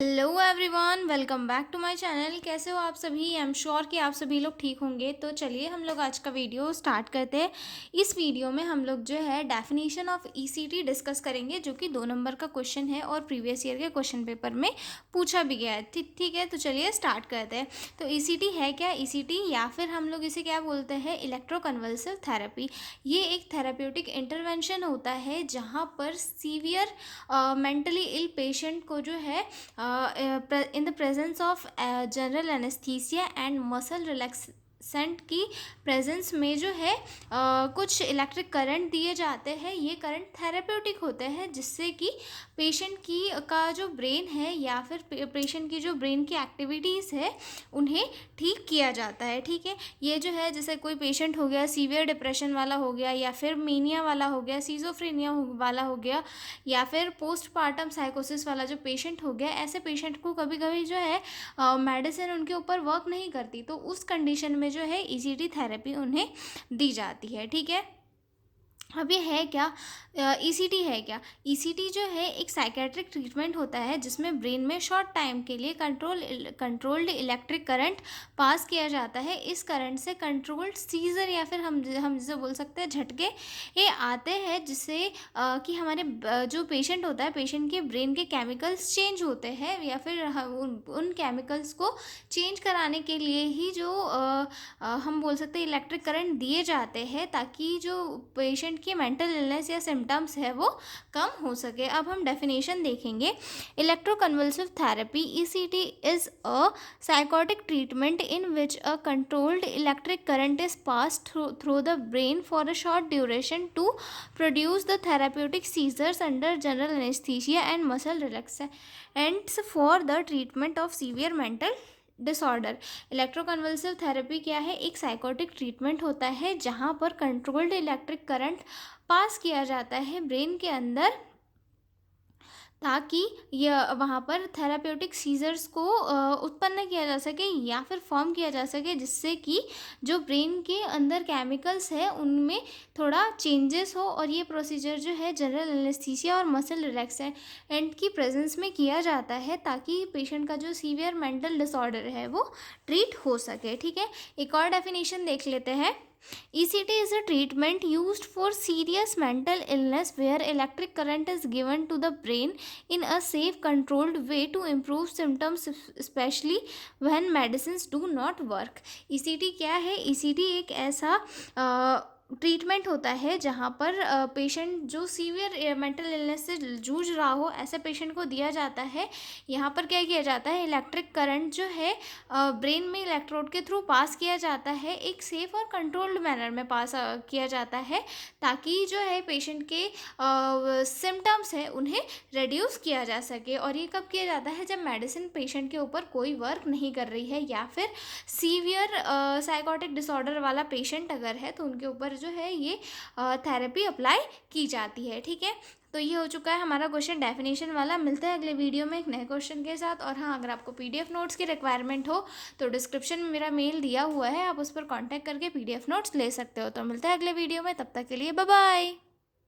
Hello everyone, welcome back to my channel. कैसे हो आप सभी? आई एम श्योर कि आप सभी लोग ठीक होंगे। तो चलिए हम लोग आज का वीडियो स्टार्ट करते हैं। इस वीडियो में हम लोग जो है डेफिनेशन ऑफ ईसीटी डिस्कस करेंगे, जो कि 2 नंबर का क्वेश्चन है और प्रीवियस ईयर के क्वेश्चन पेपर में पूछा भी गया है। ठीक है, तो चलिए स्टार्ट करते हैं। तो ईसीटी है क्या? ईसीटी या फिर हम लोग इसे क्या बोलते हैं, इलेक्ट्रोकन्वल्सिव थेरेपी। ये एक थेरेप्यूटिक इंटरवेंशन होता है जहाँ पर सीवियर मेंटली इल पेशेंट को जो है in the presence of general anesthesia and muscle relaxant की प्रेजेंस में जो है कुछ इलेक्ट्रिक करंट दिए जाते हैं। ये करंट थेरेप्यूटिक होते हैं, जिससे कि पेशेंट की का जो ब्रेन है या फिर पेशेंट की जो ब्रेन की एक्टिविटीज़ है उन्हें ठीक किया जाता है। ठीक है, ये जो है जैसे कोई पेशेंट हो गया सीवियर डिप्रेशन वाला हो गया, या फिर मीनिया वाला हो गया, सीजोफ्रेनिया वाला हो गया, या फिर पोस्टपार्टम साइकोसिस वाला जो पेशेंट हो गया, ऐसे पेशेंट को कभी कभी जो है मेडिसिन उनके ऊपर वर्क नहीं करती, तो उस कंडीशन में जो है ईसीटी थेरेपी उन्हें दी जाती है। ठीक है, अब ये है क्या? ईसीटी है क्या? ईसीटी जो है एक साइकेट्रिक ट्रीटमेंट होता है जिसमें ब्रेन में शॉर्ट टाइम के लिए कंट्रोल्ड इलेक्ट्रिक करंट पास किया जाता है। इस करंट से कंट्रोल्ड सीजर या फिर हम जिसे बोल सकते हैं झटके ये आते हैं, जिससे कि हमारे जो पेशेंट होता है, पेशेंट के ब्रेन के केमिकल्स चेंज होते हैं, या फिर उन केमिकल्स को चेंज कराने के लिए ही जो हम बोल सकते हैं इलेक्ट्रिक करंट दिए जाते हैं, ताकि जो पेशेंट की मेंटल इलनेस या सिम्टम्स है वो कम हो सके। अब हम डेफिनेशन देखेंगे। Electroconvulsive therapy ECT is a psychotic treatment in which a controlled electric current is pass through the brain for a short duration to produce the therapeutic seizures under general anaesthesia and muscle relaxants for the treatment of severe mental disorder. Electroconvulsive therapy क्या है? एक psychotic treatment होता है जहाँ पर controlled electric current pass किया जाता है ब्रेन के अंदर, ताकि यह वहाँ पर थेराप्यूटिक सीजर्स को उत्पन्न किया जा सके या फिर फॉर्म किया जा सके, जिससे कि जो ब्रेन के अंदर केमिकल्स है उनमें थोड़ा चेंजेस हो। और ये प्रोसीजर जो है जनरल एनेस्थीसिया और मसल रिलैक्सेंट की प्रेजेंस में किया जाता है, ताकि पेशेंट का जो सीवियर मेंटल डिसऑर्डर है वो ट्रीट हो सके। ठीक है, एक और डेफिनेशन देख लेते हैं। ECT is a treatment used for serious mental illness where electric current is given to the brain in a safe, controlled way to improve symptoms, especially when medicines do not work. ECT क्या है? ECT एक ऐसा treatment होता है जहाँ पर patient जो severe mental illness से जूझ रहा हो, ऐसे पेशेंट को दिया जाता है। यहाँ पर क्या किया जाता है, इलेक्ट्रिक करंट जो है ब्रेन में इलेक्ट्रोड के थ्रू पास किया जाता है, एक सेफ और कंट्रोल्ड मैनर में पास किया जाता है, ताकि जो है पेशेंट के सिम्टम्स है उन्हें रिड्यूस किया जा सके। और ये कब किया जाता है? जब मेडिसिन पेशेंट के ऊपर कोई वर्क नहीं कर रही है, या फिर सीवियर साइकोटिक डिसऑर्डर वाला पेशेंट अगर है तो उनके ऊपर जो है ये थेरेपी अप्लाई की जाती है। ठीक है, तो ये हो चुका है हमारा क्वेश्चन डेफिनेशन वाला। मिलते हैं अगले वीडियो में एक नए क्वेश्चन के साथ। और हाँ, अगर आपको पीडीएफ नोट्स की रिक्वायरमेंट हो तो डिस्क्रिप्शन में मेरा मेल दिया हुआ है, आप उस पर कांटेक्ट करके पीडीएफ नोट्स ले सकते हो। तो मिलते हैं अगले वीडियो में, तब तक के लिए बाय बाय।